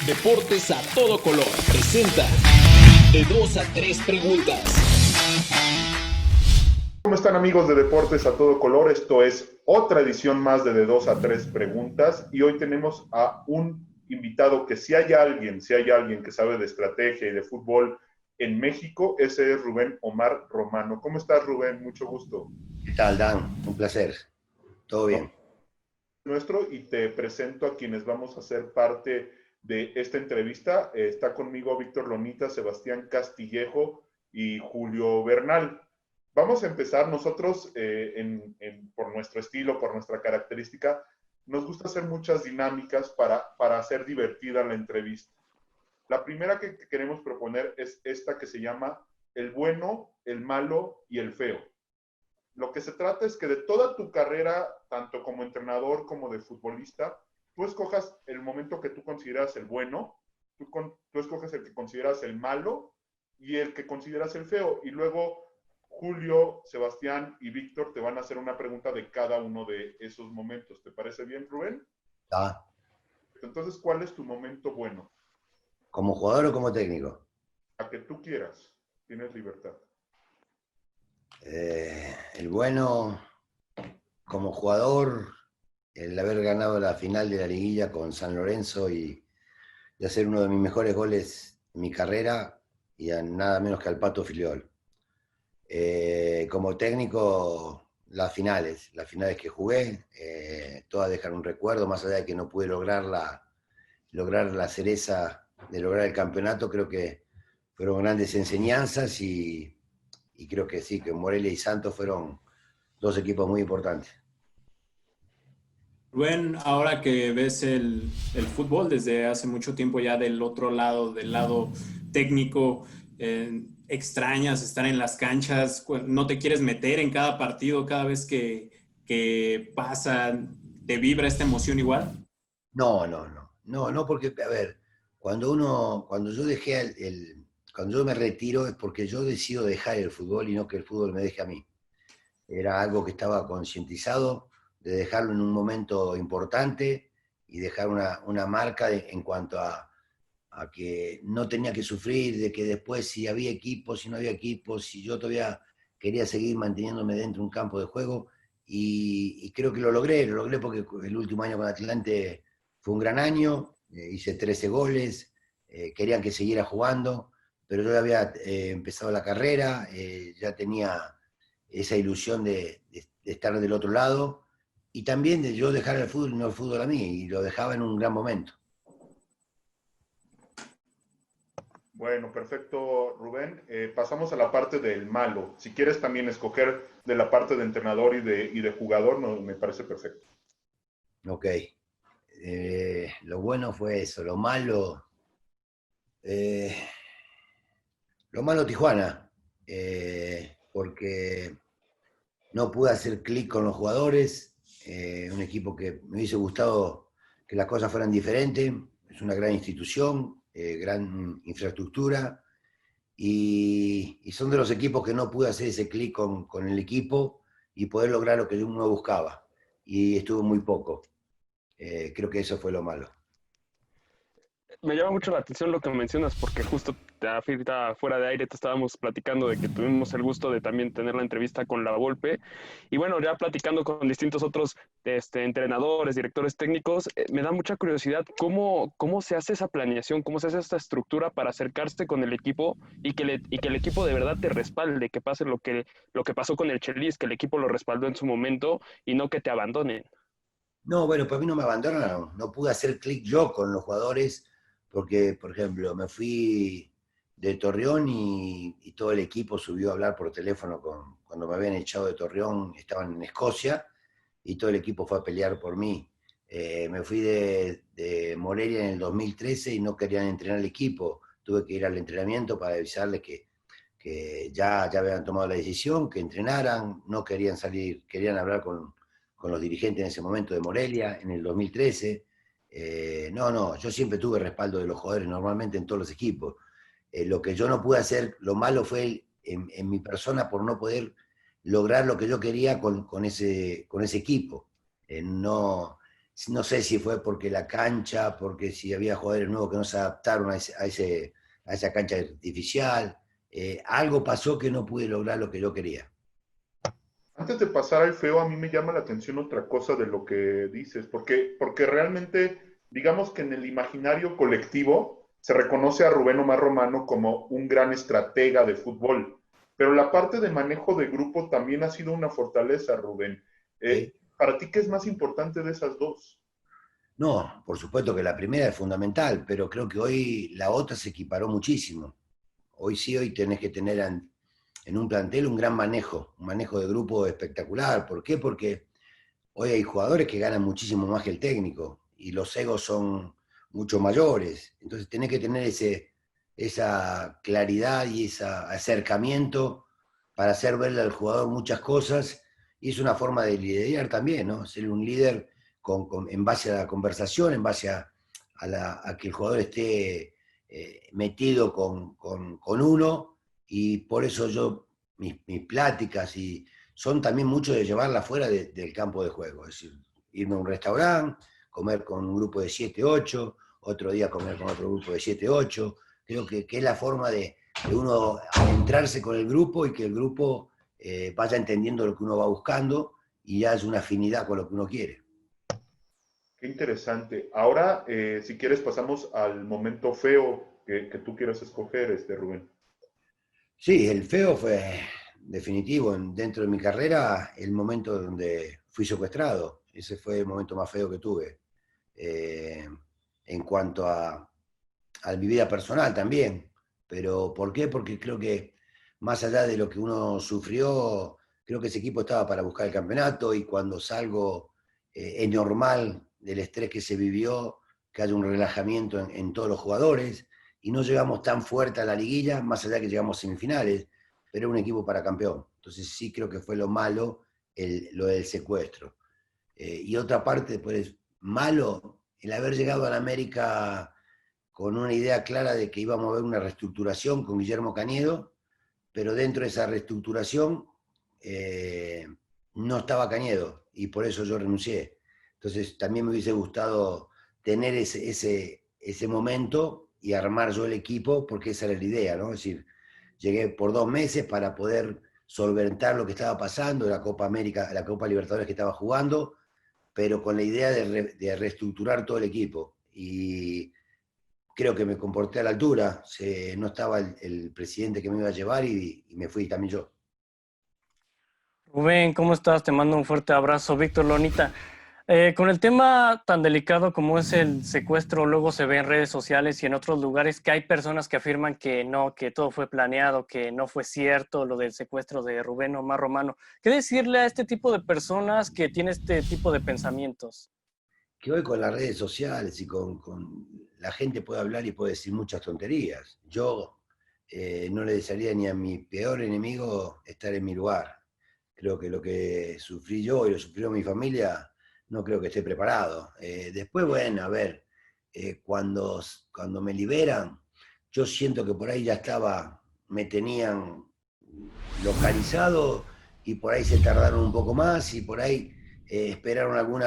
Deportes a todo color presenta de 2 a 3 preguntas. ¿Cómo están, amigos de Deportes a todo color? Esto es otra edición más de 2 a 3 preguntas y hoy tenemos a un invitado que si hay alguien que sabe de estrategia y de fútbol en México, ese es Rubén Omar Romano. ¿Cómo estás, Rubén? Mucho gusto. ¿Qué tal, Dan? Un placer. ¿Todo bien? Nuestro, y te presento a quienes vamos a ser parte de esta entrevista. Está conmigo Víctor Lonita, Sebastián Castillejo y Julio Bernal. Vamos a empezar nosotros por nuestro estilo, por nuestra característica. Nos gusta hacer muchas dinámicas para hacer divertida la entrevista. La primera que queremos proponer es esta que se llama el bueno, el malo y el feo. Lo que se trata es que de toda tu carrera, tanto como entrenador como de futbolista, tú escojas el momento que tú consideras el bueno, tú escoges el que consideras el malo y el que consideras el feo. Y luego Julio, Sebastián y Víctor te van a hacer una pregunta de cada uno de esos momentos. ¿Te parece bien, Rubén? ¿Está? Entonces, ¿cuál es tu momento bueno? ¿Como jugador o como técnico? A que tú quieras. Tienes libertad. El bueno, como jugador, el haber ganado la final de la liguilla con San Lorenzo y hacer uno de mis mejores goles en mi carrera y a nada menos que al Pato Filiol. Como técnico, las finales que jugué, todas dejan un recuerdo, más allá de que no pude lograr la cereza de lograr el campeonato. Creo que fueron grandes enseñanzas y creo que sí, que Morelia y Santos fueron dos equipos muy importantes. Rubén, ahora que ves el fútbol desde hace mucho tiempo ya del otro lado, del lado técnico, extrañas estar en las canchas, no te quieres meter en cada partido, cada vez que pasa, ¿te vibra esta emoción igual? No, porque, a ver, cuando yo dejé cuando yo me retiro es porque yo decido dejar el fútbol y no que el fútbol me deje a mí. Era algo que estaba concientizado de dejarlo en un momento importante y dejar una marca en cuanto a que no tenía que sufrir, de que después si había equipos, si no había equipos, si yo todavía quería seguir manteniéndome dentro de un campo de juego y creo que lo logré porque el último año con Atlante fue un gran año, hice 13 goles, querían que siguiera jugando, pero yo ya había empezado la carrera, ya tenía esa ilusión de estar del otro lado y también de yo dejar el fútbol y no el fútbol a mí, y lo dejaba en un gran momento. Bueno, perfecto, Rubén. Pasamos a la parte del malo. Si quieres también escoger de la parte de entrenador y de jugador, no, me parece perfecto. Ok. Lo bueno fue eso, eh, lo malo Tijuana, porque no pude hacer clic con los jugadores, un equipo que me hubiese gustado que las cosas fueran diferentes, es una gran institución, gran infraestructura, y son de los equipos que no pude hacer ese clic con el equipo y poder lograr lo que uno buscaba, y estuvo muy poco. Creo que eso fue lo malo. Me llama mucho la atención lo que mencionas, porque justo ahorita fuera de aire te estábamos platicando de que tuvimos el gusto de también tener la entrevista con La Volpe. Y bueno, ya platicando con distintos otros entrenadores, directores técnicos, me da mucha curiosidad cómo se hace esa planeación, cómo se hace esta estructura para acercarse con el equipo y que el equipo de verdad te respalde, que pase lo que pasó con el Chelis, que el equipo lo respaldó en su momento y no que te abandonen. No, bueno, para mí no me abandonaron, no pude hacer clic yo con los jugadores, porque, por ejemplo, me fui de Torreón y todo el equipo subió a hablar por teléfono cuando me habían echado de Torreón, estaban en Escocia, y todo el equipo fue a pelear por mí. Me fui de Morelia en el 2013 y no querían entrenar el equipo, tuve que ir al entrenamiento para avisarles que ya habían tomado la decisión, que entrenaran, no querían salir, querían hablar con los dirigentes en ese momento de Morelia, en el 2013. No, yo siempre tuve respaldo de los jugadores normalmente en todos los equipos. Lo que yo no pude hacer, lo malo fue en mi persona por no poder lograr lo que yo quería con ese equipo. No, no sé si fue porque la cancha, porque si había jugadores nuevos que no se adaptaron a esa cancha artificial. Algo pasó que no pude lograr lo que yo quería. Antes de pasar al feo, a mí me llama la atención otra cosa de lo que dices, porque realmente, digamos que en el imaginario colectivo se reconoce a Rubén Omar Romano como un gran estratega de fútbol, pero la parte de manejo de grupo también ha sido una fortaleza, Rubén. ¿Sí? ¿Para ti qué es más importante de esas dos? No, por supuesto que la primera es fundamental, pero creo que hoy la otra se equiparó muchísimo. Hoy sí, hoy tenés que tener en un plantel un manejo de grupo espectacular. ¿Por qué? Porque hoy hay jugadores que ganan muchísimo más que el técnico y los egos son mucho mayores. Entonces tenés que tener esa claridad y ese acercamiento para hacer verle al jugador muchas cosas. Y es una forma de liderar también, ¿no? Ser un líder en base a la conversación, en base a que el jugador esté metido con uno. Y por eso mis pláticas son también mucho de llevarla fuera del campo de juego. Es decir, irme a un restaurante, comer con un grupo de 7 8, otro día comer con otro grupo de 7 8. Creo que es la forma de uno adentrarse con el grupo y que el grupo vaya entendiendo lo que uno va buscando y ya es una afinidad con lo que uno quiere. Qué interesante. Ahora, si quieres, pasamos al momento feo que tú quieras escoger, Rubén. Sí, el feo fue definitivo dentro de mi carrera el momento donde fui secuestrado. Ese fue el momento más feo que tuve. Eh, en cuanto a mi vida personal también. Pero ¿por qué? Porque creo que más allá de lo que uno sufrió, creo que ese equipo estaba para buscar el campeonato y cuando salgo es normal del estrés que se vivió, que haya un relajamiento en todos los jugadores y no llegamos tan fuerte a la liguilla, más allá que llegamos a semifinales, pero era un equipo para campeón. Entonces sí creo que fue lo malo lo del secuestro. Y otra parte, pues, malo, el haber llegado a la América con una idea clara de que íbamos a ver una reestructuración con Guillermo Cañedo, pero dentro de esa reestructuración no estaba Cañedo y por eso yo renuncié. Entonces también me hubiese gustado tener ese momento y armar yo el equipo porque esa era la idea, ¿no? Es decir, llegué por 2 meses para poder solventar lo que estaba pasando, la Copa América, la Copa Libertadores que estaba jugando, pero con la idea de reestructurar todo el equipo. Y creo que me comporté a la altura, no estaba el presidente que me iba a llevar y me fui también yo. Rubén, ¿cómo estás? Te mando un fuerte abrazo, Víctor Lonita. Con el tema tan delicado como es el secuestro, luego se ve en redes sociales y en otros lugares que hay personas que afirman que no, que todo fue planeado, que no fue cierto lo del secuestro de Rubén Omar Romano. ¿Qué decirle a este tipo de personas que tienen este tipo de pensamientos? Que hoy con las redes sociales y con la gente puede hablar y puede decir muchas tonterías. Yo no le desearía ni a mi peor enemigo estar en mi lugar. Creo que lo que sufrí yo y lo sufrió mi familia, no creo que esté preparado. Después, bueno, a ver, cuando me liberan, yo siento que por ahí ya me tenían localizado y por ahí se tardaron un poco más y por ahí esperaron algún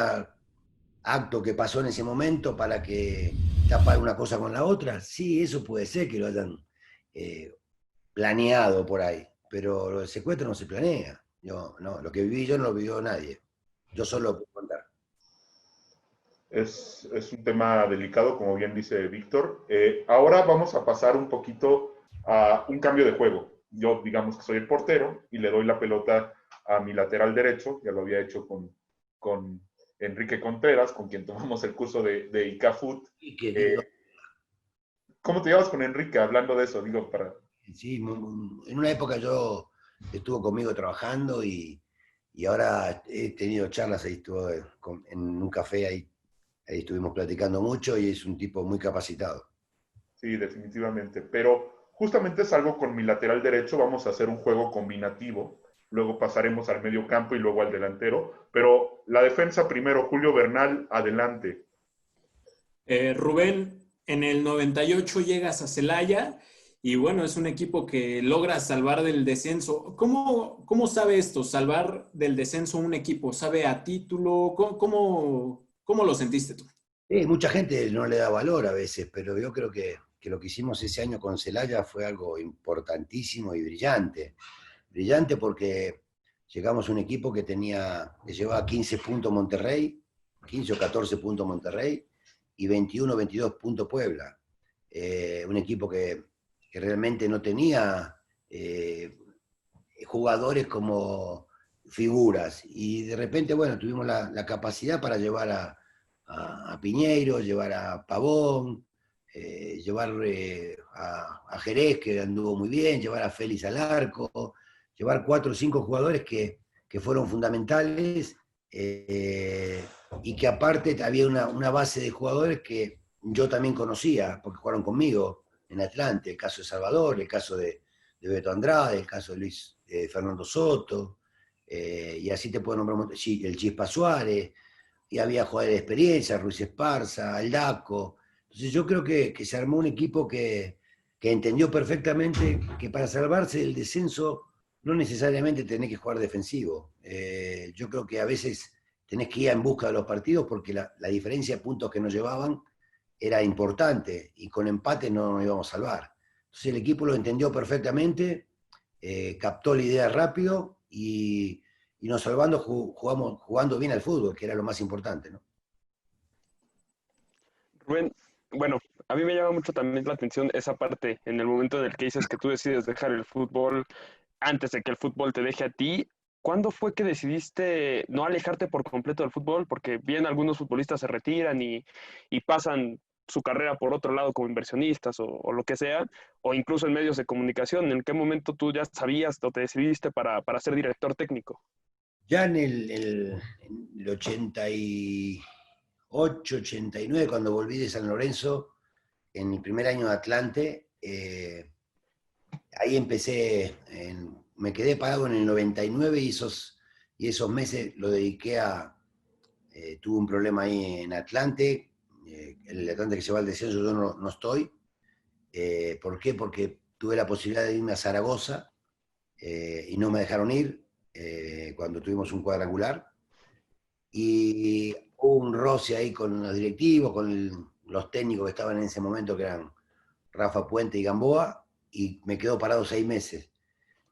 acto que pasó en ese momento para que tapar una cosa con la otra. Sí, eso puede ser que lo hayan eh, planeado por ahí, pero lo del secuestro no se planea. Yo, no, lo que viví yo no lo vivió nadie. Yo solo lo puedo contar. Es un tema delicado, como bien dice Víctor. Ahora vamos a pasar un poquito a un cambio de juego. Yo, digamos que soy el portero y le doy la pelota a mi lateral derecho. Ya lo había hecho con Enrique Contreras, con quien tomamos el curso de ICAFUT. ¿Cómo te llevas con Enrique? Hablando de eso, digo, para... Sí, en una época yo estuvo conmigo trabajando y ahora he tenido charlas, ahí estuve en un café, ahí estuvimos platicando mucho y es un tipo muy capacitado. Sí, definitivamente. Pero justamente salgo con mi lateral derecho, vamos a hacer un juego combinativo. Luego pasaremos al medio campo y luego al delantero. Pero la defensa primero, Julio Bernal, adelante. Rubén, en el 98 llegas a Celaya y bueno, es un equipo que logra salvar del descenso. ¿Cómo sabe esto, salvar del descenso un equipo? ¿Sabe a título? ¿Cómo lo sentiste tú? Sí, mucha gente no le da valor a veces, pero yo creo que lo que hicimos ese año con Celaya fue algo importantísimo y brillante. Brillante porque llegamos a un equipo que llevaba 15 puntos Monterrey, 15 o 14 puntos Monterrey y 21 o 22 puntos Puebla. Un equipo que realmente no tenía jugadores como figuras. Y de repente, bueno, tuvimos la capacidad para llevar a Piñeiro, llevar a Pavón, llevar a Jerez, que anduvo muy bien, llevar a Félix al arco, llevar 4 o 5 jugadores que fueron fundamentales y que aparte había una base de jugadores que yo también conocía, porque jugaron conmigo en Atlante, el caso de Salvador, el caso de Beto Andrade, el caso de Luis Fernando Soto, y así te puedo nombrar el Chispa Suárez, y había jugadores de experiencia, Ruiz Esparza, Aldaco. Entonces yo creo que se armó un equipo que entendió perfectamente que para salvarse del descenso no necesariamente tenés que jugar defensivo. Yo creo que a veces tenés que ir en busca de los partidos porque la diferencia de puntos que nos llevaban era importante y con empate no nos íbamos a salvar. Entonces el equipo lo entendió perfectamente, captó la idea rápido y nos salvando jugando bien al fútbol, que era lo más importante, ¿no? Rubén, bueno, a mí me llama mucho también la atención esa parte en el momento en el que dices que tú decides dejar el fútbol antes de que el fútbol te deje a ti. ¿Cuándo fue que decidiste no alejarte por completo del fútbol? Porque bien algunos futbolistas se retiran y pasan su carrera por otro lado como inversionistas o lo que sea, o incluso en medios de comunicación. ¿En qué momento tú ya sabías o te decidiste para ser director técnico? Ya en el 88, 89, cuando volví de San Lorenzo, en mi primer año de Atlante, ahí empecé, me quedé parado en el 99 y esos meses lo dediqué tuve un problema ahí en Atlante, el Atlante que se va al descenso yo no estoy. ¿Por qué? Porque tuve la posibilidad de irme a Zaragoza y no me dejaron ir cuando tuvimos un cuadrangular. Y hubo un roce ahí con los directivos, los técnicos que estaban en ese momento, que eran Rafa Puente y Gamboa, y me quedo parado 6 meses.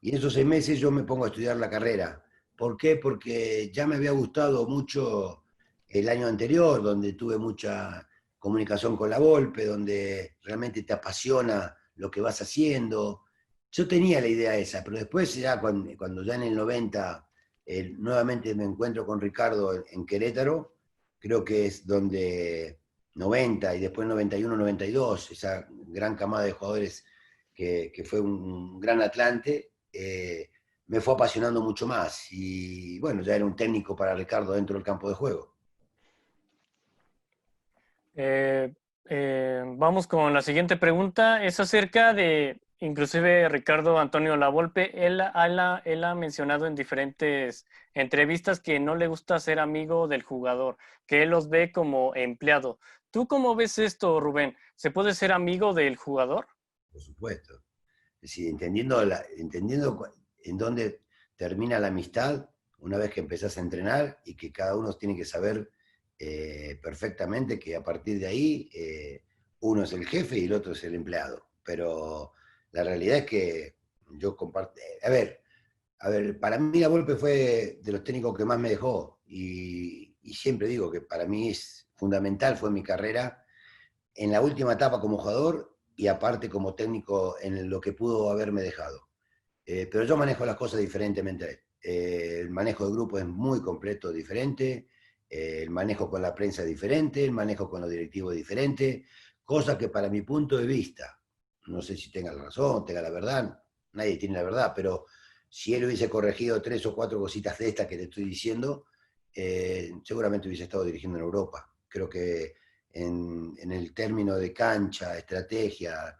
Y en esos 6 meses yo me pongo a estudiar la carrera. ¿Por qué? Porque ya me había gustado mucho el año anterior, donde tuve mucha comunicación con la Volpe, donde realmente te apasiona lo que vas haciendo. Yo tenía la idea esa, pero después ya cuando ya en el 90 nuevamente me encuentro con Ricardo en Querétaro, creo que es donde 90 y después 91, 92, esa gran camada de jugadores que fue un gran Atlante, me fue apasionando mucho más. Y bueno, ya era un técnico para Ricardo dentro del campo de juego. Vamos con la siguiente pregunta. Es acerca de, inclusive Ricardo Antonio Lavolpe, él ha mencionado en diferentes entrevistas que no le gusta ser amigo del jugador, que él los ve como empleado. ¿Tú cómo ves esto, Rubén? ¿Se puede ser amigo del jugador? Por supuesto. Es decir, entendiendo en dónde termina la amistad una vez que empezás a entrenar y que cada uno tiene que saber perfectamente que a partir de ahí uno es el jefe y el otro es el empleado. Pero la realidad es que yo comparto. A ver, para mí la Volpe fue de los técnicos que más me dejó y siempre digo que para mí es fundamental, fue mi carrera en la última etapa como jugador y aparte como técnico en lo que pudo haberme dejado. Pero yo manejo las cosas diferentemente a él. El manejo de grupo es muy completo, diferente. El manejo con la prensa es diferente, el manejo con los directivos es diferente, cosa que para mi punto de vista, no sé si tenga la razón, tenga la verdad, nadie tiene la verdad, pero si él hubiese corregido 3 o 4 cositas de estas que te estoy diciendo, seguramente hubiese estado dirigiendo en Europa. Creo que en el término de cancha, estrategia,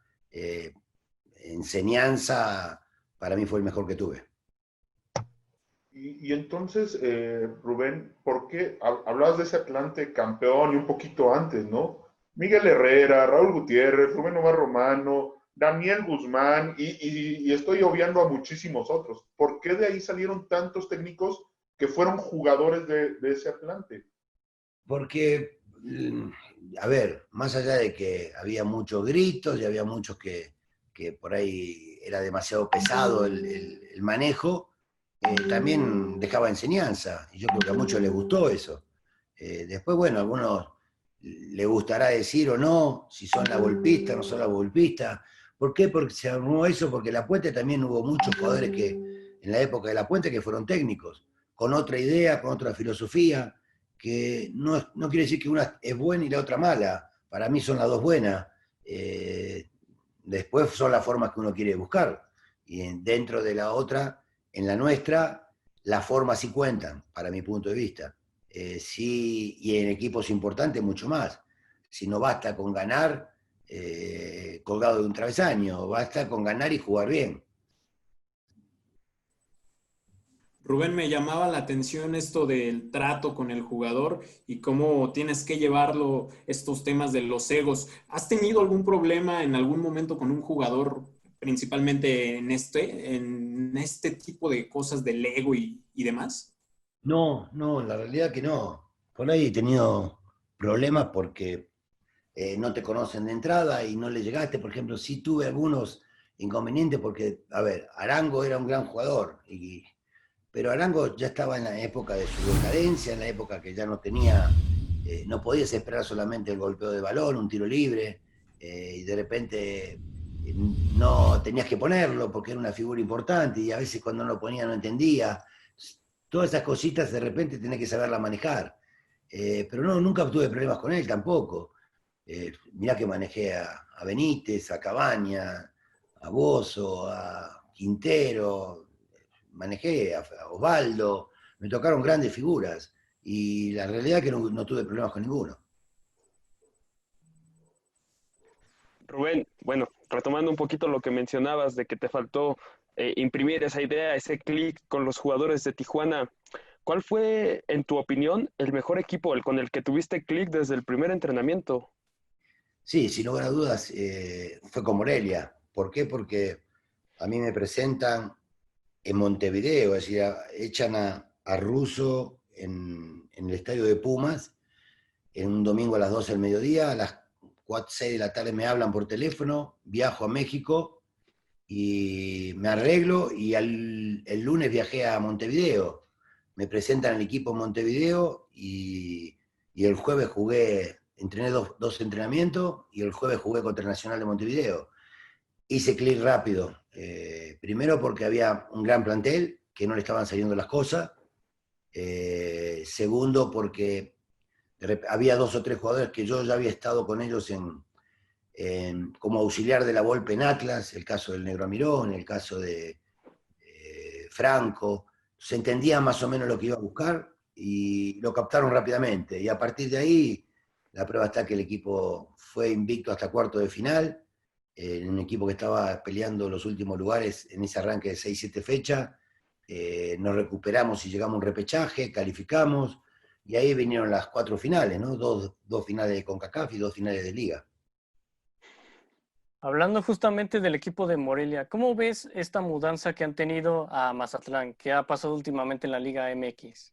enseñanza, para mí fue el mejor que tuve. Y entonces, Rubén, ¿por qué hablabas de ese Atlante campeón y un poquito antes, ¿no? Miguel Herrera, Raúl Gutiérrez, Rubén Omar Romano, Daniel Guzmán, y estoy obviando a muchísimos otros. ¿Por qué de ahí salieron tantos técnicos que fueron jugadores de ese Atlante? Porque, a ver, más allá de que había muchos gritos y había muchos que por ahí era demasiado pesado el manejo, también dejaba enseñanza, y yo creo que a muchos les gustó eso. Después, bueno, a algunos les gustará decir o no si son la golpista o no son la golpista. ¿Por qué? Porque se armó eso, porque en La Puente también hubo muchos jugadores que, en la época de La Puente, que fueron técnicos, con otra idea, con otra filosofía, que no quiere decir que una es buena y la otra mala. Para mí son las dos buenas. Después son las formas que uno quiere buscar. Y dentro de la otra, en la nuestra, las formas sí cuentan, para mi punto de vista. Sí, y en equipos importantes mucho más. Si no basta con ganar colgado de un travesaño, basta con ganar y jugar bien. Rubén, me llamaba la atención esto del trato con el jugador y cómo tienes que llevarlo, estos temas de los egos. ¿Has tenido algún problema en algún momento con un jugador, principalmente en este tipo de cosas del ego y demás? No, no, la realidad que no. Por ahí he tenido problemas porque no te conocen de entrada y no le llegaste. Por ejemplo, sí tuve algunos inconvenientes porque, a ver, Arango era un gran jugador, pero Arango ya estaba en la época de su decadencia, en la época que ya no tenía, no podías esperar solamente el golpeo de balón, un tiro libre, y de repente no tenías que ponerlo porque era una figura importante y a veces cuando no lo ponía no entendía. Todas esas cositas de repente tenés que saberla manejar. Pero no, nunca tuve problemas con él tampoco. Mirá que manejé a Benítez, a Cabaña, a Bozzo, a Quintero, manejé a Osvaldo, me tocaron grandes figuras y la realidad es que no tuve problemas con ninguno. Rubén, bueno, retomando un poquito lo que mencionabas de que te faltó imprimir esa idea, ese clic con los jugadores de Tijuana, ¿cuál fue, en tu opinión, el mejor equipo con el que tuviste clic desde el primer entrenamiento? Sí, sin lugar a dudas, fue con Morelia. ¿Por qué? Porque a mí me presentan en Montevideo, es decir, echan a Russo en el estadio de Pumas, en un domingo a las 12 del mediodía, a las 4, 6 de la tarde me hablan por teléfono, viajo a México y me arreglo y el lunes viajé a Montevideo. Me presentan el equipo en Montevideo y el jueves jugué, entrené dos entrenamientos y el jueves jugué contra Nacional de Montevideo. Hice clic rápido, primero porque había un gran plantel, que no le estaban saliendo las cosas, segundo porque había 2 o 3 jugadores que yo ya había estado con ellos como auxiliar de la Volpe en Atlas, el caso del Negro Amirón, el caso de Franco, se entendía más o menos lo que iba a buscar y lo captaron rápidamente. Y a partir de ahí, la prueba está que el equipo fue invicto hasta cuarto de final, en un equipo que estaba peleando los últimos lugares en ese arranque de 6-7 fechas. Nos recuperamos y llegamos a un repechaje, calificamos, y ahí vinieron las 4 finales, ¿no? Dos finales de CONCACAF y 2 finales de Liga. Hablando justamente del equipo de Morelia, ¿cómo ves esta mudanza que han tenido a Mazatlán, que ha pasado últimamente en la Liga MX?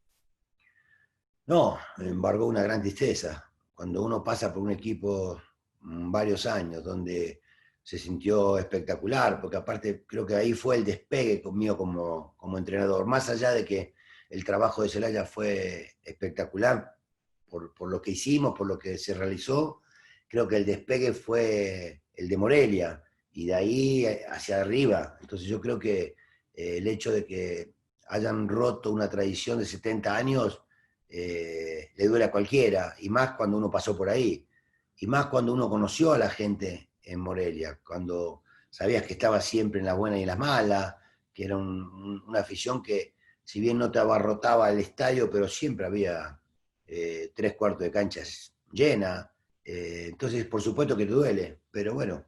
No, me embargó una gran tristeza. Cuando uno pasa por un equipo varios años, donde se sintió espectacular, porque aparte creo que ahí fue el despegue conmigo como entrenador, más allá de que el trabajo de Celaya fue espectacular por lo que hicimos, por lo que se realizó, creo que el despegue fue el de Morelia, y de ahí hacia arriba. Entonces yo creo que el hecho de que hayan roto una tradición de 70 años le duele a cualquiera, y más cuando uno pasó por ahí, y más cuando uno conoció a la gente en Morelia, cuando sabías que estaba siempre en las buenas y en las malas, que era una afición que, si bien no te abarrotaba el estadio, pero siempre había 3/4 de canchas llenas. Entonces, por supuesto que te duele, pero bueno,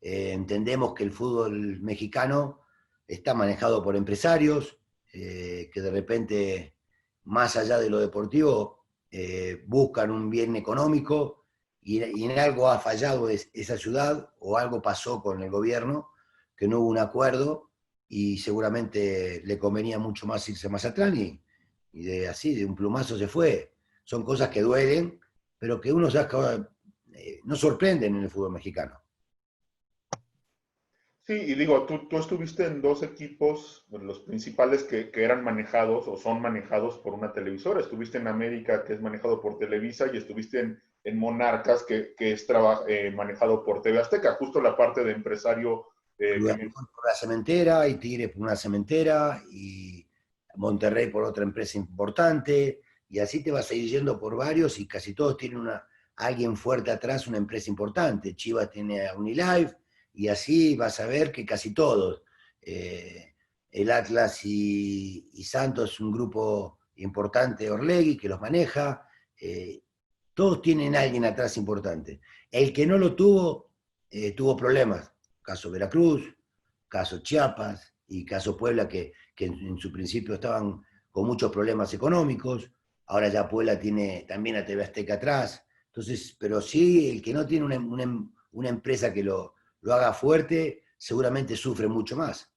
entendemos que el fútbol mexicano está manejado por empresarios que de repente, más allá de lo deportivo, buscan un bien económico, y en algo ha fallado esa ciudad, o algo pasó con el gobierno, que no hubo un acuerdo y seguramente le convenía mucho más irse a Mazatlán, y así, de un plumazo se fue. son cosas que duelen, pero que uno saca, no sorprenden en el fútbol mexicano. Sí, y digo, tú estuviste en dos equipos, los principales que eran manejados o son manejados por una televisora. Estuviste en América, que es manejado por Televisa, y estuviste en Monarcas, que es manejado por TV Azteca, justo la parte de empresario Cruz que Azul por una cementera, y Tigre por una cementera, y Monterrey por otra empresa importante, y así te vas a ir yendo por varios, y casi todos tienen alguien fuerte atrás, una empresa importante. Chivas tiene a Unilife, y así vas a ver que casi todos. El Atlas y Santos, un grupo importante, Orlegui, que los maneja. Todos tienen a alguien atrás importante. El que no lo tuvo, tuvo problemas. Caso Veracruz, caso Chiapas y caso Puebla, que en su principio estaban con muchos problemas económicos. Ahora ya Puebla tiene también a TV Azteca atrás. Entonces, pero sí, el que no tiene una empresa que lo haga fuerte, seguramente sufre mucho más.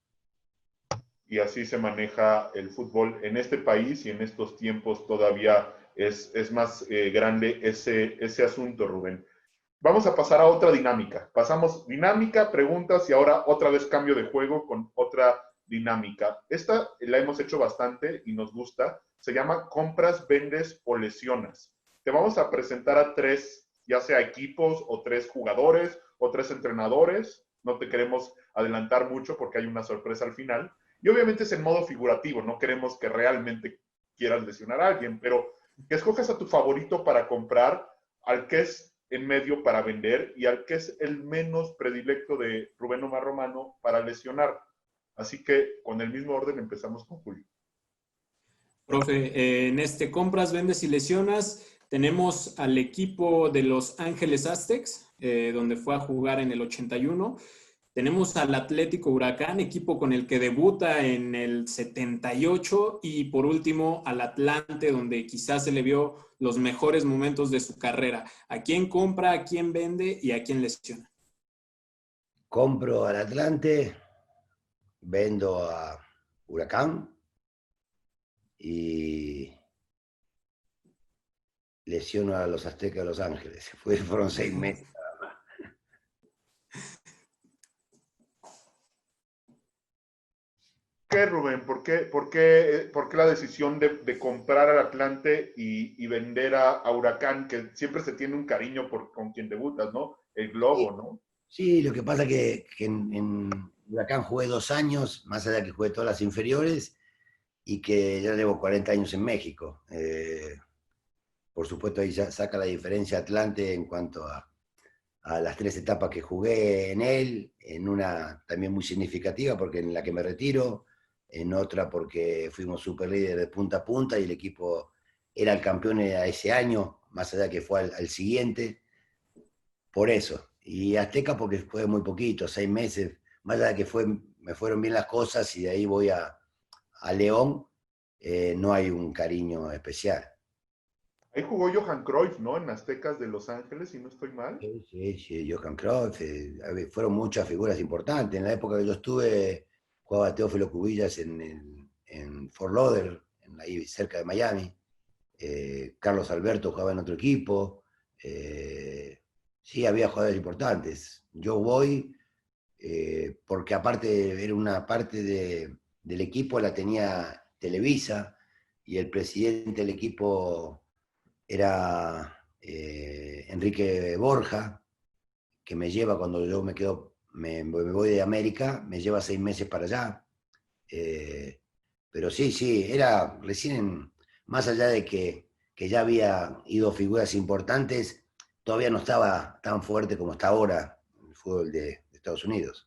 y así se maneja el fútbol en este país y en estos tiempos todavía es más grande ese asunto, Rubén. Vamos a pasar a otra dinámica. Pasamos dinámica, preguntas y ahora otra vez cambio de juego con otra dinámica. Esta la hemos hecho bastante y nos gusta. Se llama compras, vendes o lesionas. Te vamos a presentar a tres, ya sea equipos o tres jugadores o tres entrenadores. No te queremos adelantar mucho porque hay una sorpresa al final. Y obviamente es en modo figurativo. No queremos que realmente quieras lesionar a alguien, pero que escojas a tu favorito para comprar, al que es en medio para vender y al que es el menos predilecto de Rubén Omar Romano para lesionar. Así que con el mismo orden empezamos con Julio. Profe, en este compras, vendes y lesionas tenemos al equipo de Los Ángeles Aztecs, donde fue a jugar en el 81. Tenemos al Atlético Huracán, equipo con el que debuta en el 78. Y por último, al Atlante, donde quizás se le vio los mejores momentos de su carrera. ¿A quién compra, a quién vende y a quién lesiona? Compro al Atlante, vendo a Huracán y lesiono a los Aztecas de Los Ángeles. Fueron 6 meses. ¿Qué, Rubén? ¿Por qué la decisión de comprar al Atlante y vender a Huracán, que siempre se tiene un cariño con quien debutas, ¿no? El Globo, ¿no? Sí, lo que pasa que en Huracán jugué 2 años, más allá que jugué todas las inferiores, y que ya llevo 40 años en México. Por supuesto, ahí ya saca la diferencia Atlante en cuanto a las 3 etapas que jugué en él, en una también muy significativa, porque en la que me retiro, en otra porque fuimos superlíderes de punta a punta y el equipo era el campeón a ese año, más allá que fue al siguiente, por eso. Y Azteca porque fue muy poquito, 6 meses, más allá de que me fueron bien las cosas y de ahí voy a León, no hay un cariño especial. Ahí jugó Johan Cruyff, ¿no? En Aztecas de Los Ángeles, si no estoy mal. Sí, sí, sí, Johan Cruyff, fueron muchas figuras importantes. En la época que yo estuve, jugaba Teófilo Cubillas en Fort Lauderdale, ahí cerca de Miami. Carlos Alberto jugaba en otro equipo. Sí, había jugadores importantes. Yo voy porque aparte era una parte del equipo, la tenía Televisa, y el presidente del equipo era Enrique Borja, que me lleva cuando yo me voy de América, me lleva 6 meses para allá. Pero sí, sí, era recién, más allá de que ya había ido figuras importantes, todavía no estaba tan fuerte como está ahora el fútbol de Estados Unidos.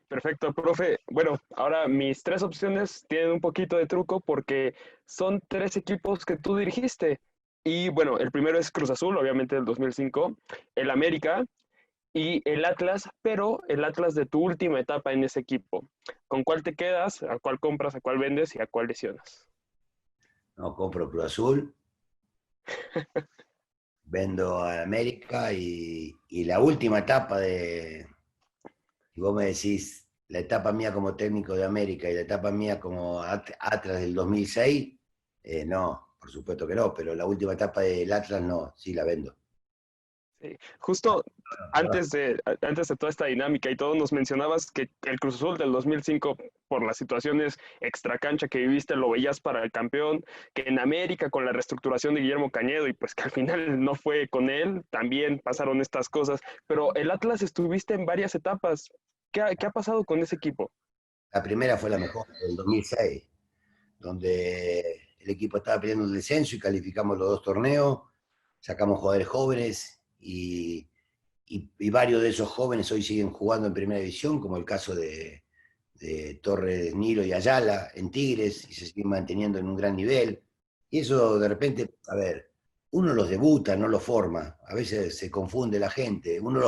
Perfecto, profe. Bueno, ahora mis 3 opciones tienen un poquito de truco porque son 3 equipos que tú dirigiste. Y bueno, el primero es Cruz Azul, obviamente del 2005, el América y el Atlas, pero el Atlas de tu última etapa en ese equipo. ¿Con cuál te quedas? ¿A cuál compras? ¿A cuál vendes? ¿Y a cuál lesionas? No, compro Cruz Azul, vendo a América y la última etapa si vos me decís la etapa mía como técnico de América y la etapa mía como Atlas del 2006, no, por supuesto que no, pero la última etapa del Atlas no, sí la vendo. Sí. Justo antes de toda esta dinámica y todo, nos mencionabas que el Cruz Azul del 2005, por las situaciones extracancha que viviste, lo veías para el campeón, que en América con la reestructuración de Guillermo Cañedo y pues que al final no fue con él, también pasaron estas cosas, pero el Atlas estuviste en varias etapas. ¿Qué ha pasado con ese equipo? La primera fue la mejor, el 2006, donde el equipo estaba peleando el descenso y calificamos los 2 torneos, sacamos jugadores jóvenes y varios de esos jóvenes hoy siguen jugando en primera división, como el caso de Torres, Nilo y Ayala en Tigres, y se siguen manteniendo en un gran nivel. Y eso de repente, a ver, uno los debuta, no los forma, a veces se confunde la gente, uno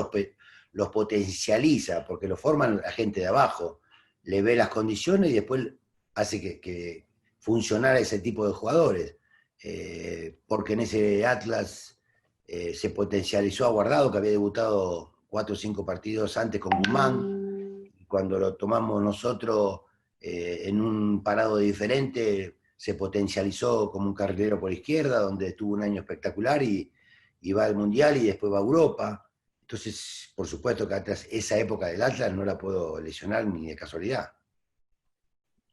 los potencializa, porque los forman la gente de abajo, le ve las condiciones y después hace que funcionara ese tipo de jugadores. Porque en ese Atlas se potencializó a Guardado, que había debutado 4 o 5 partidos antes con Guzmán. Cuando lo tomamos nosotros en un parado diferente, se potencializó como un carrilero por izquierda, donde tuvo un año espectacular y va al Mundial y después va a Europa. Entonces, por supuesto que Atlas, esa época del Atlas no la puedo lesionar ni de casualidad.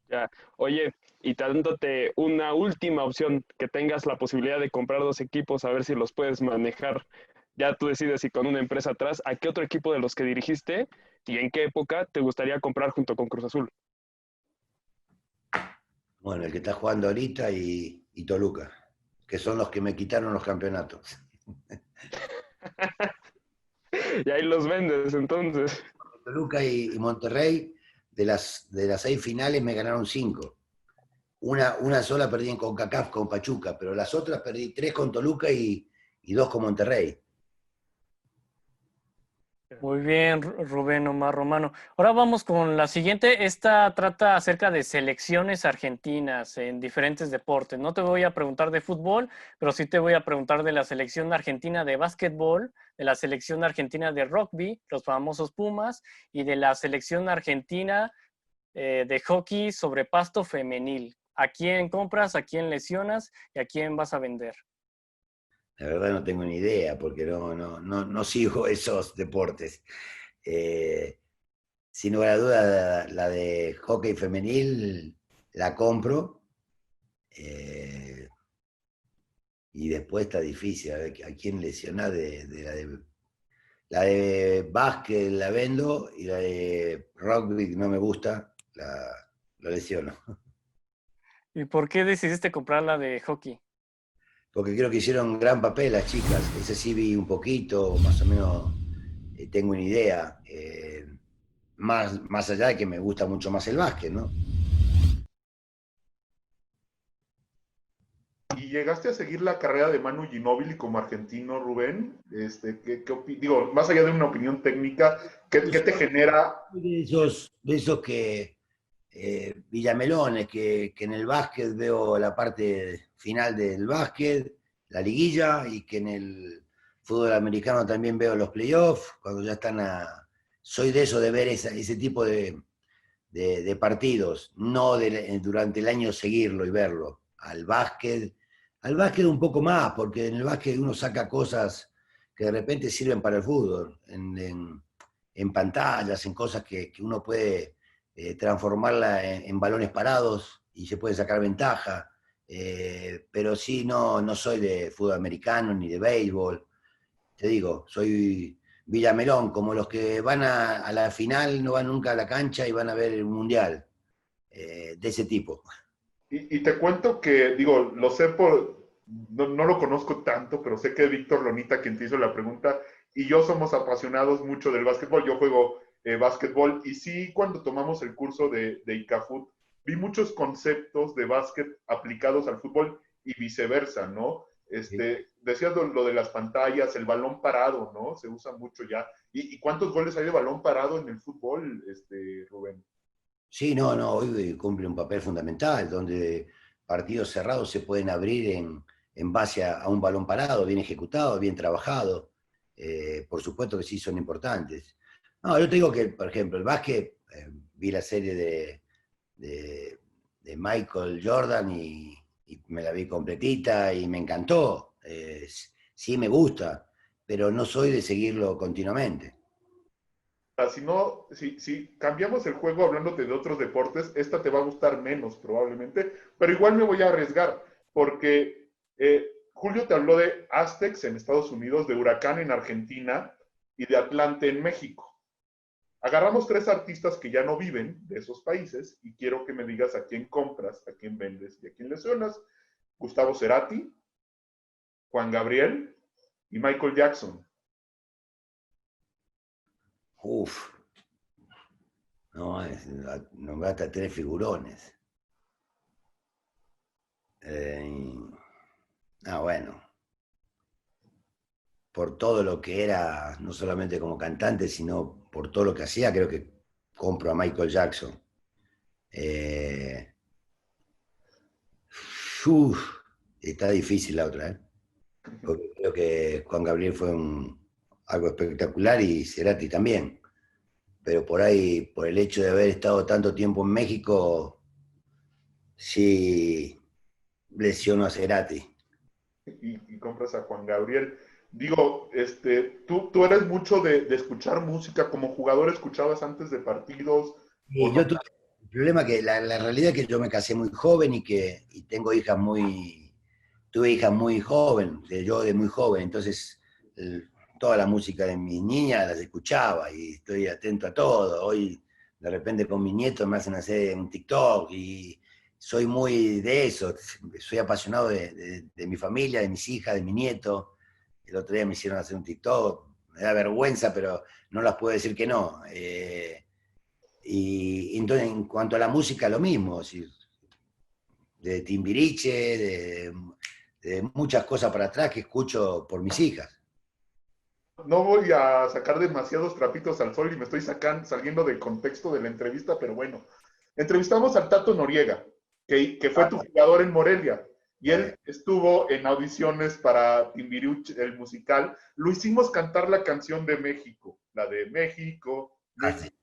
Ya. Oye, y dándote una última opción, que tengas la posibilidad de comprar 2 equipos, a ver si los puedes manejar. Ya tú decides si con una empresa atrás, ¿a qué otro equipo de los que dirigiste y en qué época te gustaría comprar junto con Cruz Azul? Bueno, el que está jugando ahorita y Toluca, que son los que me quitaron los campeonatos. Y ahí los vendes, entonces. Toluca y Monterrey, de las 6 finales me ganaron 5. Una sola perdí en CONCACAF con Pachuca, pero las otras perdí 3 con Toluca y 2 con Monterrey. Muy bien, Rubén Omar Romano. Ahora vamos con la siguiente. Esta trata acerca de selecciones argentinas en diferentes deportes. No te voy a preguntar de fútbol, pero sí te voy a preguntar de la selección argentina de básquetbol, de la selección argentina de rugby, los famosos Pumas, y de la selección argentina de hockey sobre pasto femenil. ¿A quién compras, a quién lesionas y a quién vas a vender? La verdad no tengo ni idea, porque no sigo esos deportes. Eh, Sin lugar a duda, la de hockey femenil la compro. Y después está difícil, a ver a quién lesionar la de básquet la vendo y la de rugby no me gusta, la lesiono. ¿Y por qué decidiste comprar la de hockey? Porque creo que hicieron un gran papel las chicas. Ese sí vi un poquito, más o menos tengo una idea. Más allá de que me gusta mucho más el básquet, ¿no? ¿Y llegaste a seguir la carrera de Manu Ginóbili como argentino, Rubén? Digo, más allá de una opinión técnica, ¿qué te genera? De esos que Villamelones, que en el básquet veo la parte final del básquet, la liguilla, y que en el fútbol americano también veo los playoffs, cuando ya están Soy de eso, de ver ese tipo de partidos, no durante el año seguirlo y verlo. Al básquet un poco más, porque en el básquet uno saca cosas que de repente sirven para el fútbol, en pantallas, en cosas que uno puede transformarla en balones parados y se puede sacar ventaja. Pero sí, no soy de fútbol americano ni de béisbol. Te digo, soy Villamelón, como los que van a la final, no van nunca a la cancha y van a ver un mundial, de ese tipo. Y te cuento que, digo, lo sé no lo conozco tanto, pero sé que Víctor Lonita, quien te hizo la pregunta, y yo somos apasionados mucho del básquetbol. Yo juego básquetbol y sí, cuando tomamos el curso de ICAFUT, vi muchos conceptos de básquet aplicados al fútbol y viceversa, ¿no? Decías lo de las pantallas, el balón parado, ¿no? Se usa mucho ya. ¿Y cuántos goles hay de balón parado en el fútbol, Rubén? Sí, no, hoy cumple un papel fundamental, donde partidos cerrados se pueden abrir en base a un balón parado, bien ejecutado, bien trabajado. Por supuesto que sí son importantes. No, yo te digo que, por ejemplo, el básquet, vi la serie de Michael Jordan y me la vi completita y me encantó. Sí me gusta, pero no soy de seguirlo continuamente. Si no, si cambiamos el juego hablándote de otros deportes, esta te va a gustar menos probablemente, pero igual me voy a arriesgar, porque Julio te habló de Aztecs en Estados Unidos, de Huracán en Argentina y de Atlante en México. Agarramos 3 artistas que ya no viven de esos países y quiero que me digas a quién compras, a quién vendes y a quién lesionas. Gustavo Cerati, Juan Gabriel y Michael Jackson. Uf, no, nombraste a 3 figurones. Bueno, por todo lo que era, no solamente como cantante, sino por todo lo que hacía, creo que compro a Michael Jackson. Está difícil la otra, ¿eh? Porque creo que Juan Gabriel fue algo espectacular y Cerati también. Pero por ahí, por el hecho de haber estado tanto tiempo en México, sí lesionó a Cerati. Y compras a Juan Gabriel. Digo, tú eres mucho de escuchar música, como jugador escuchabas antes de partidos, o Y no. yo tuve el problema que la realidad es que yo me casé muy joven y tengo tuve hijas muy joven, yo de muy joven, entonces toda la música de mis niñas las escuchaba y estoy atento a todo. Hoy de repente con mis nietos me hacen hacer un TikTok y soy muy de eso, soy apasionado de mi familia, de mis hijas, de mi nieto. El otro día me hicieron hacer un TikTok, me da vergüenza, pero no las puedo decir que no. Y entonces, en cuanto a la música, lo mismo, ¿sí? De Timbiriche, de muchas cosas para atrás que escucho por mis hijas. No voy a sacar demasiados trapitos al sol y me estoy saliendo del contexto de la entrevista, pero bueno. Entrevistamos al Tato Noriega, que fue tu jugador en Morelia, y él estuvo en audiciones para Timbiriche, el musical. Lo hicimos cantar la canción de México, la de México, México.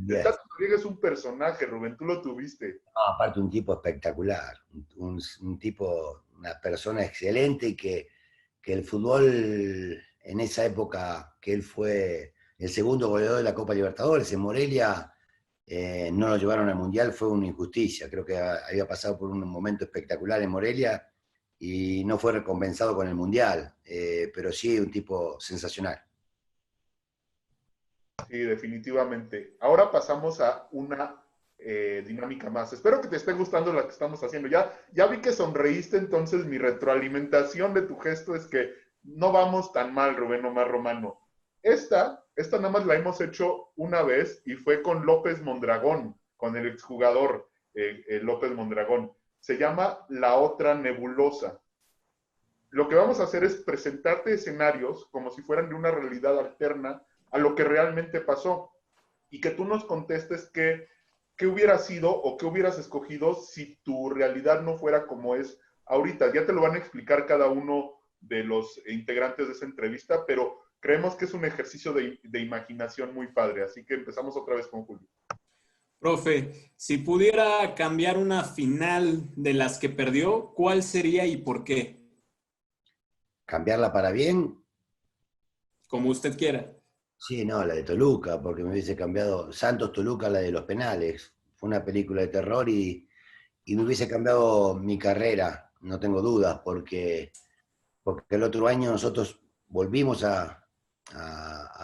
El Tato Noriega es un personaje, Rubén, tú lo tuviste. No, aparte un tipo espectacular, un tipo, una persona excelente y que el fútbol en esa época que él fue el segundo goleador de la Copa Libertadores en Morelia, no lo llevaron al Mundial, fue una injusticia. Creo que había pasado por un momento espectacular en Morelia y no fue recompensado con el Mundial, pero sí un tipo sensacional. Sí, definitivamente. Ahora pasamos a una dinámica más. Espero que te esté gustando la que estamos haciendo. Ya vi que sonreíste, entonces mi retroalimentación de tu gesto es que no vamos tan mal, Rubén Omar Romano. Esta nada más la hemos hecho una vez y fue con López Mondragón, con el exjugador López Mondragón. Se llama La Otra Nebulosa. Lo que vamos a hacer es presentarte escenarios como si fueran de una realidad alterna a lo que realmente pasó y que tú nos contestes qué hubiera sido o qué hubieras escogido si tu realidad no fuera como es ahorita. Ya te lo van a explicar cada uno de los integrantes de esa entrevista, pero creemos que es un ejercicio de imaginación muy padre. Así que empezamos otra vez con Julio. Profe, si pudiera cambiar una final de las que perdió, ¿cuál sería y por qué? ¿Cambiarla para bien? Como usted quiera. Sí, no, la de Toluca, porque me hubiese cambiado Santos Toluca, la de los penales. Fue una película de terror y me hubiese cambiado mi carrera, no tengo dudas, porque el otro año nosotros volvimos a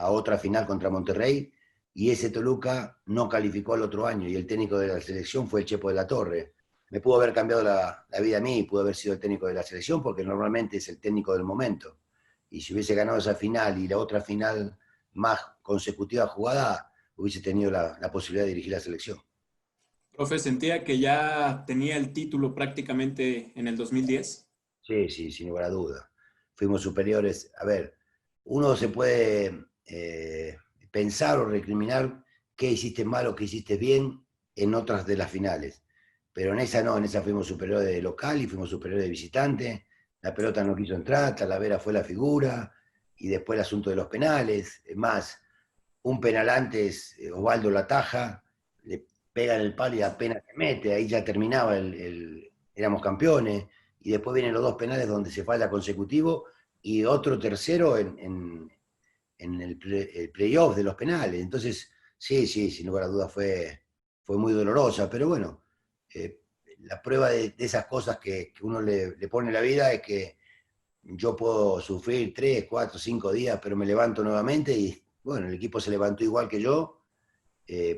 otra final contra Monterrey y ese Toluca no calificó al otro año y el técnico de la selección fue el Chepo de la Torre. Me pudo haber cambiado la vida a mí, pudo haber sido el técnico de la selección porque normalmente es el técnico del momento. Y si hubiese ganado esa final y la otra final más consecutiva jugada, hubiese tenido la posibilidad de dirigir la selección. Profe, ¿sentía que ya tenía el título prácticamente en el 2010? Sí, sí, sin lugar a duda. Fuimos superiores. A ver, uno se puede pensar o recriminar qué hiciste mal o qué hiciste bien en otras de las finales. Pero en esa no, en esa fuimos superiores de local y fuimos superiores de visitante. La pelota no quiso entrar, Talavera fue la figura, y después el asunto de los penales. Es más, un penal antes, Osvaldo la ataja, le pega en el palo y apenas se mete, ahí ya terminaba, éramos campeones. y después vienen los 2 penales donde se falla consecutivo, y otro tercero en el playoff de los penales. Entonces, sí, sin lugar a dudas fue muy dolorosa, pero bueno, la prueba de esas cosas que uno le pone en la vida es que yo puedo sufrir 3, 4, 5 días, pero me levanto nuevamente y bueno, el equipo se levantó igual que yo,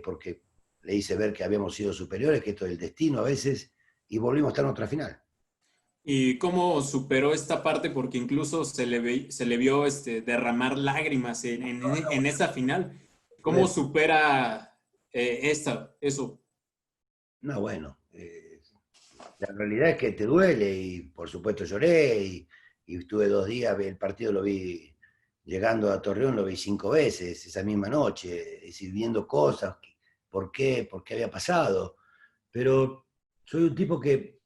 porque le hice ver que habíamos sido superiores, que esto es el destino a veces, y volvimos a estar en otra final. ¿Y cómo superó esta parte? Porque incluso se le vio derramar lágrimas en esa final. ¿Cómo supera eso? No, bueno, la realidad es que te duele y por supuesto lloré y estuve 2 días, el partido lo vi llegando a Torreón, lo vi 5 veces esa misma noche, es decir, viendo cosas, por qué había pasado, pero soy un tipo que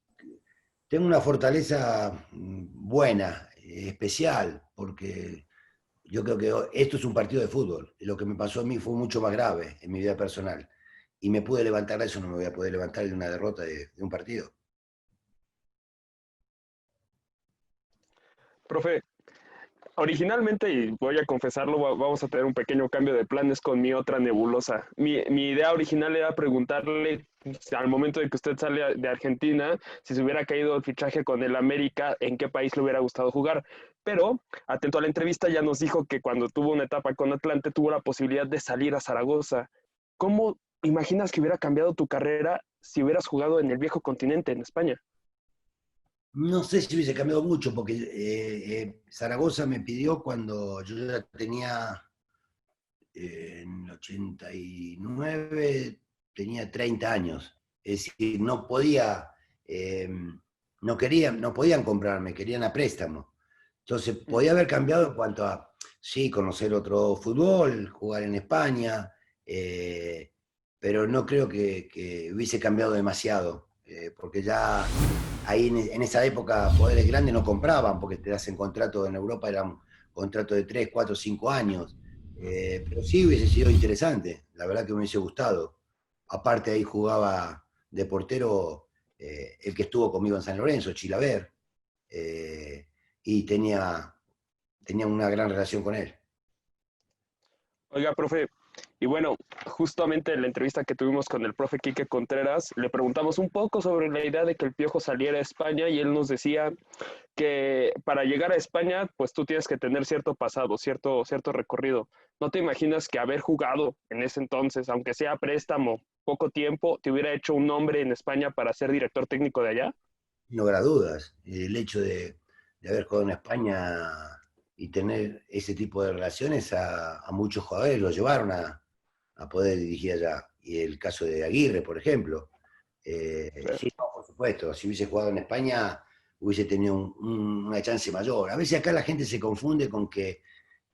tengo una fortaleza buena, especial, porque yo creo que esto es un partido de fútbol, y lo que me pasó a mí fue mucho más grave en mi vida personal, y me pude levantar de eso, no me voy a poder levantar de una derrota de un partido. Profe, originalmente, y voy a confesarlo, vamos a tener un pequeño cambio de planes con mi otra nebulosa. Mi idea original era preguntarle, al momento de que usted sale de Argentina, si se hubiera caído el fichaje con el América, ¿en qué país le hubiera gustado jugar? Pero, atento a la entrevista, ya nos dijo que cuando tuvo una etapa con Atlante, tuvo la posibilidad de salir a Zaragoza. ¿Cómo imaginas que hubiera cambiado tu carrera si hubieras jugado en el viejo continente, en España? No sé si hubiese cambiado mucho, porque Zaragoza me pidió cuando yo ya tenía, en 89, tenía 30 años. Es decir, no podía, no podían comprarme, querían a préstamo. Entonces, podía haber cambiado en cuanto a, sí, conocer otro fútbol, jugar en España, pero no creo que hubiese cambiado demasiado, porque ya ahí en esa época poderes grandes no compraban, porque te hacen contrato en Europa, eran contratos de 3, 4, 5 años. Pero sí hubiese sido interesante, la verdad que me hubiese gustado. Aparte ahí jugaba de portero el que estuvo conmigo en San Lorenzo, Chilaver, y tenía una gran relación con él. Oiga, profe, y bueno, justamente en la entrevista que tuvimos con el profe Quique Contreras, le preguntamos un poco sobre la idea de que el Piojo saliera a España y él nos decía que para llegar a España, pues tú tienes que tener cierto pasado, cierto recorrido. ¿No te imaginas que haber jugado en ese entonces, aunque sea a préstamo, poco tiempo, te hubiera hecho un nombre en España para ser director técnico de allá? No habrá dudas, el hecho de haber jugado en España y tener ese tipo de relaciones a muchos jugadores lo llevaron a poder dirigir allá. Y el caso de Aguirre, por ejemplo. Sí, no, por supuesto, si hubiese jugado en España hubiese tenido una chance mayor. A veces acá la gente se confunde con que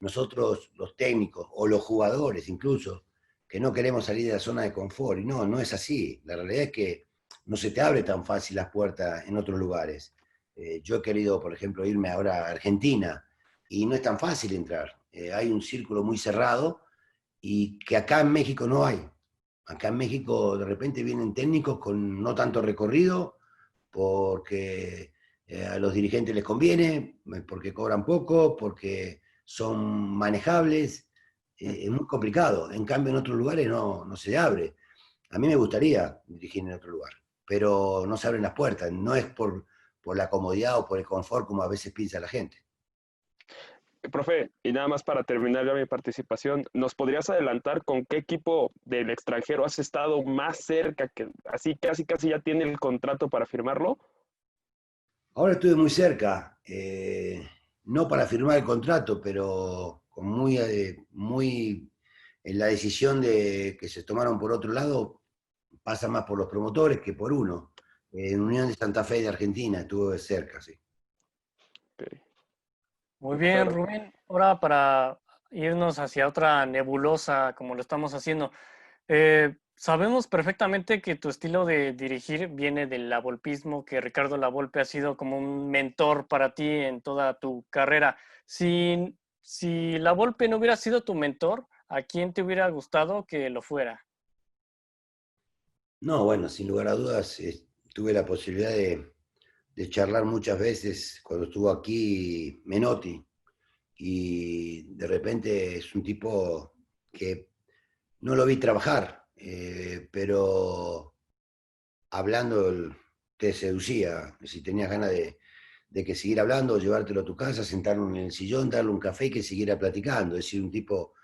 nosotros, los técnicos o los jugadores incluso, que no queremos salir de la zona de confort. Y no, no es así. La realidad es que no se te abre tan fácil las puertas en otros lugares. Yo he querido, por ejemplo, irme ahora a Argentina y no es tan fácil entrar. Hay un círculo muy cerrado y que acá en México no hay. Acá en México de repente vienen técnicos con no tanto recorrido porque a los dirigentes les conviene, porque cobran poco, porque son manejables. Es muy complicado. En cambio en otros lugares no se abre. A mí me gustaría dirigir en otro lugar, pero no se abren las puertas. No es por la comodidad o por el confort como a veces piensa la gente. Profe, y nada más para terminar ya mi participación, ¿nos podrías adelantar con qué equipo del extranjero has estado más cerca, que así casi ya tiene el contrato para firmarlo? Ahora estuve muy cerca, no para firmar el contrato, pero con muy en la decisión de que se tomaron por otro lado, pasa más por los promotores que por uno. En Unión de Santa Fe de Argentina estuve cerca, sí. Okay. Muy bien, Pero, Rubén. Ahora para irnos hacia otra nebulosa, como lo estamos haciendo. Sabemos perfectamente que tu estilo de dirigir viene del lavolpismo, que Ricardo Lavolpe ha sido como un mentor para ti en toda tu carrera. Si Lavolpe no hubiera sido tu mentor, ¿a quién te hubiera gustado que lo fuera? No, bueno, sin lugar a dudas, tuve la posibilidad de charlar muchas veces cuando estuvo aquí Menotti, y de repente es un tipo que no lo vi trabajar, pero hablando te seducía. Si tenías ganas de que siguiera hablando, llevártelo a tu casa, sentarlo en el sillón, darle un café y que siguiera platicando. Es decir, un tipo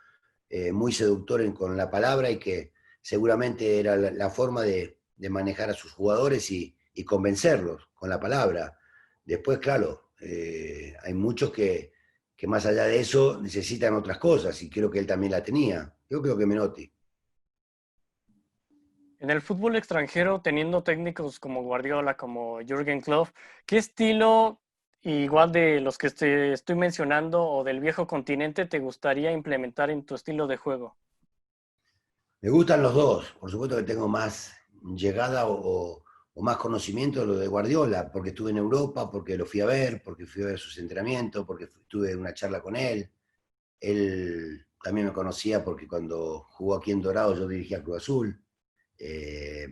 muy seductor con la palabra, y que seguramente era la forma de manejar a sus jugadores y convencerlos con la palabra. Después, claro, hay muchos que más allá de eso necesitan otras cosas, y creo que él también la tenía. Yo creo que Menotti. En el fútbol extranjero, teniendo técnicos como Guardiola, como Jürgen Klopp, ¿qué estilo, igual de los que te estoy mencionando o del viejo continente, te gustaría implementar en tu estilo de juego? Me gustan los dos. Por supuesto que tengo más llegada o más conocimiento de lo de Guardiola, porque estuve en Europa, porque lo fui a ver, porque fui a ver sus entrenamientos, porque tuve una charla con él. Él también me conocía porque cuando jugó aquí en Dorado yo dirigía Cruz Azul. Eh,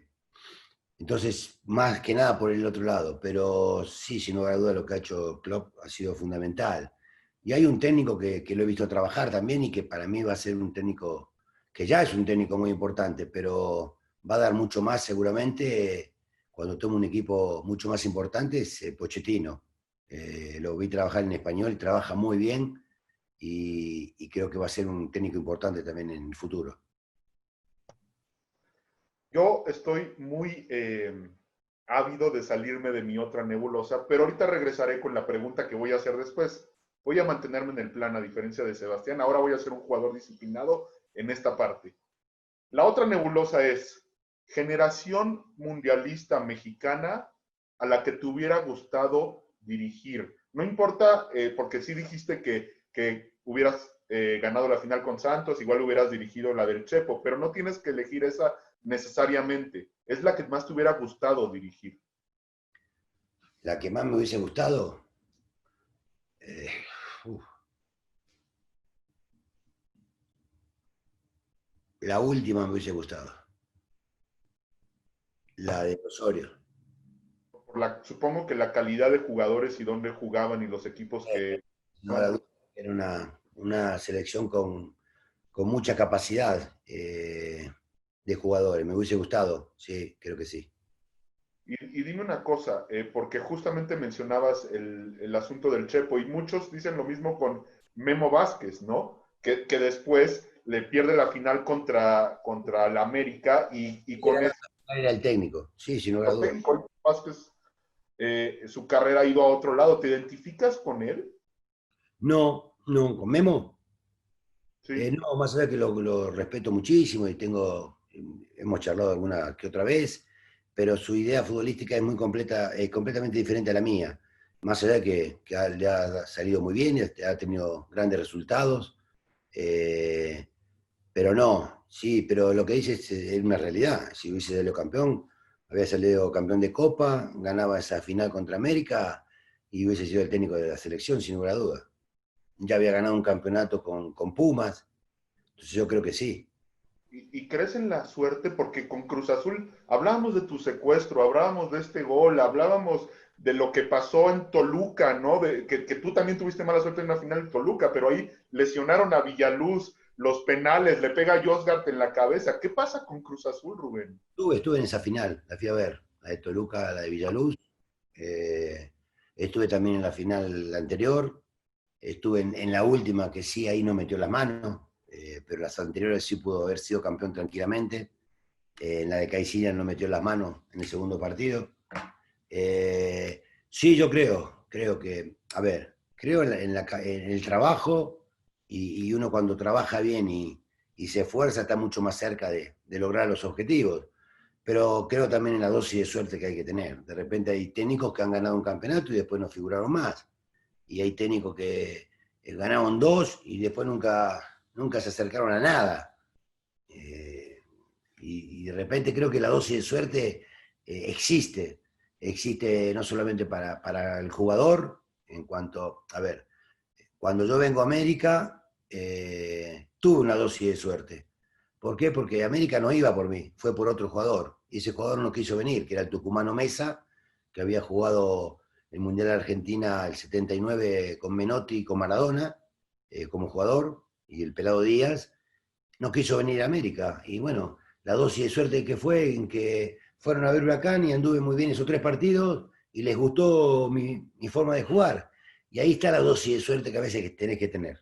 entonces, más que nada por el otro lado. Pero sí, sin lugar a duda, lo que ha hecho Klopp ha sido fundamental. Y hay un técnico que lo he visto trabajar también, y que para mí va a ser un técnico que ya es un técnico muy importante, pero va a dar mucho más seguramente cuando tome un equipo mucho más importante, es Pochettino. Lo vi trabajar en español y trabaja muy bien, y creo que va a ser un técnico importante también en el futuro. Yo estoy muy ávido de salirme de mi otra nebulosa, pero ahorita regresaré con la pregunta que voy a hacer después. Voy a mantenerme en el plan, a diferencia de Sebastián. Ahora voy a ser un jugador disciplinado en esta parte. La otra nebulosa es generación mundialista mexicana a la que te hubiera gustado dirigir. No importa, porque sí dijiste que hubieras ganado la final con Santos, igual hubieras dirigido la del Chepo, pero no tienes que elegir esa necesariamente. Es la que más te hubiera gustado dirigir. La que más me hubiese gustado, eh, uf, la última me hubiese gustado, la de Osorio. Supongo que la calidad de jugadores y dónde jugaban y los equipos que... No, era una selección con mucha capacidad de jugadores. Me hubiese gustado, sí, creo que sí. Y dime una cosa, porque justamente mencionabas el asunto del Chepo, y muchos dicen lo mismo con Memo Vázquez, ¿no? Que después le pierde la final contra la América, y con Era, ese era el técnico, sí, sin lugar a dudas. técnico, Vázquez, su carrera ha ido a otro lado. ¿Te identificas con él? No, no, con Memo. Sí. No, más allá que lo respeto muchísimo y hemos charlado alguna que otra vez, pero su idea futbolística es muy completamente diferente a la mía. Más allá de que le ha salido muy bien, ha tenido grandes resultados, eh, pero no, sí, pero lo que dice es una realidad. Si hubiese salido campeón, había salido campeón de Copa, ganaba esa final contra América y hubiese sido el técnico de la selección, sin lugar a duda. Ya había ganado un campeonato con Pumas, entonces yo creo que sí. ¿Y crees en la suerte? Porque con Cruz Azul hablábamos de tu secuestro, hablábamos de este gol, hablábamos de lo que pasó en Toluca, ¿no? Que tú también tuviste mala suerte en la final de Toluca, pero ahí lesionaron a Villaluz, los penales, le pega a Josgart en la cabeza. ¿Qué pasa con Cruz Azul, Rubén? Estuve en esa final, la fui a ver, la de Toluca, la de Villaluz. eh, Estuve también en la final anterior, estuve en la última, que sí, ahí no metió las manos, pero las anteriores sí pudo haber sido campeón tranquilamente. En la de Caixinha no metió las manos en el segundo partido. Sí, yo creo que, a ver, creo en el trabajo, y uno cuando trabaja bien y se esfuerza está mucho más cerca de lograr los objetivos. Pero creo también en la dosis de suerte que hay que tener. De repente hay técnicos que han ganado un campeonato y después no figuraron más. Y hay técnicos que ganaron dos y después nunca se acercaron a nada. Y de repente creo que la dosis de suerte existe. Existe no solamente para el jugador, en cuanto, a ver, cuando yo vengo a América, tuve una dosis de suerte. ¿Por qué? Porque América no iba por mí, fue por otro jugador. Y ese jugador no quiso venir, que era el tucumano Mesa, que había jugado el Mundial de Argentina, el 79, con Menotti y con Maradona, como jugador, y el Pelado Díaz, no quiso venir a América. Y bueno, la dosis de suerte que fue en que fueron a ver Huracán y anduve muy bien esos 3 partidos y les gustó mi forma de jugar. Y ahí está la dosis de suerte que a veces tenés que tener.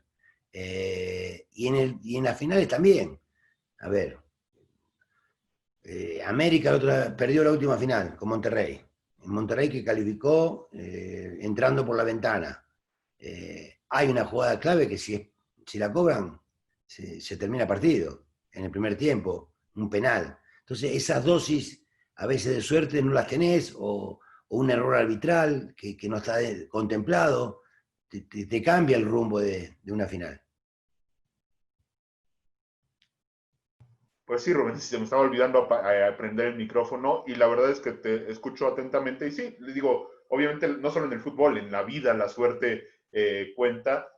Y en las finales también. A ver, América perdió la última final con Monterrey. En Monterrey que calificó entrando por la ventana. Hay una jugada clave que si la cobran, se termina partido en el primer tiempo, un penal. Entonces esas dosis a veces de suerte no las tenés, o un error arbitral que no está contemplado, te cambia el rumbo de una final. Pues sí, Rubén, se me estaba olvidando prender el micrófono y la verdad es que te escucho atentamente y sí, les digo, obviamente no solo en el fútbol, en la vida la suerte cuenta.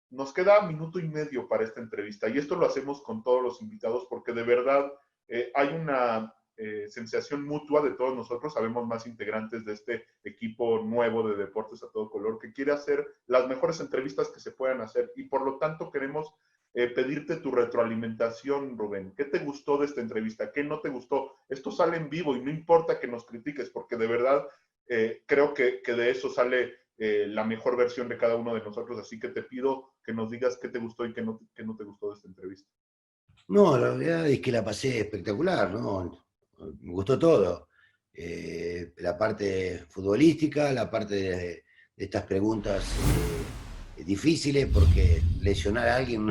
Nos queda minuto y medio para esta entrevista y esto lo hacemos con todos los invitados porque de verdad hay una sensación mutua de todos nosotros, sabemos más integrantes de este equipo nuevo de Deportes a Todo Color que quiere hacer las mejores entrevistas que se puedan hacer y por lo tanto queremos pedirte tu retroalimentación, Rubén. ¿Qué te gustó de esta entrevista? ¿Qué no te gustó? Esto sale en vivo y no importa que nos critiques porque de verdad creo que de eso sale la mejor versión de cada uno de nosotros, así que te pido que nos digas qué te gustó y qué no te gustó de esta entrevista. No, la verdad es que la pasé espectacular, ¿no? Me gustó todo. La parte futbolística, la parte de estas preguntas difíciles, porque lesionar a alguien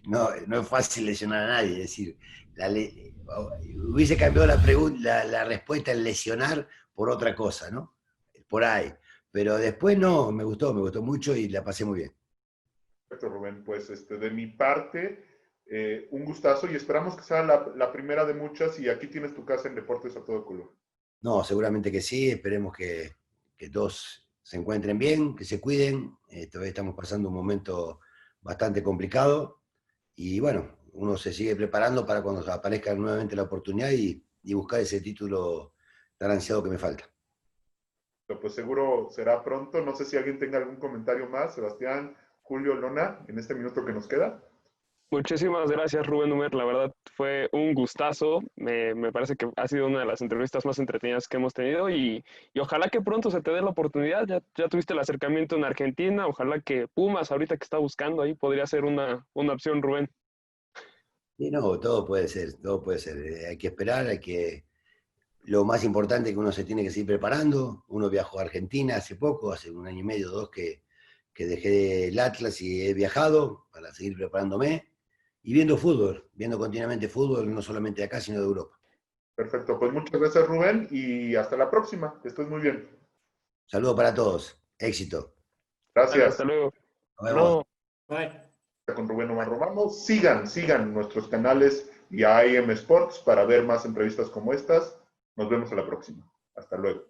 no es fácil lesionar a nadie. Es decir, hubiese cambiado la respuesta en lesionar por otra cosa, ¿no? Por ahí. Pero después no, me gustó mucho y la pasé muy bien. Perfecto, Rubén. Pues de mi parte, un gustazo y esperamos que sea la primera de muchas y aquí tienes tu casa en Deportes a Todo Color. No, seguramente que sí, esperemos que todos se encuentren bien, que se cuiden. Todavía estamos pasando un momento bastante complicado y bueno, uno se sigue preparando para cuando aparezca nuevamente la oportunidad y buscar ese título tan ansiado que me falta. Pues seguro será pronto. No sé si alguien tenga algún comentario más. Sebastián, Julio, Lona, en este minuto que nos queda. Muchísimas gracias, Rubén Humer. La verdad fue un gustazo. Me parece que ha sido una de las entrevistas más entretenidas que hemos tenido y ojalá que pronto se te dé la oportunidad. Ya tuviste el acercamiento en Argentina. Ojalá que Pumas, ahorita que está buscando ahí, podría ser una opción, Rubén. Y no, todo puede ser, todo puede ser. Hay que esperar, lo más importante es que uno se tiene que seguir preparando. Uno viajó a Argentina hace poco, hace 1 año y medio, 2, que dejé el Atlas y he viajado para seguir preparándome y viendo continuamente fútbol, no solamente de acá, sino de Europa. Perfecto, pues muchas gracias, Rubén, y hasta la próxima. Que estés muy bien. Saludos para todos, éxito. Gracias. Hasta luego. Nos vemos. Luego, Bye. Con Rubén Omar Romano. Sigan nuestros canales y a IM Sports para ver más entrevistas como estas. Nos vemos a la próxima. Hasta luego.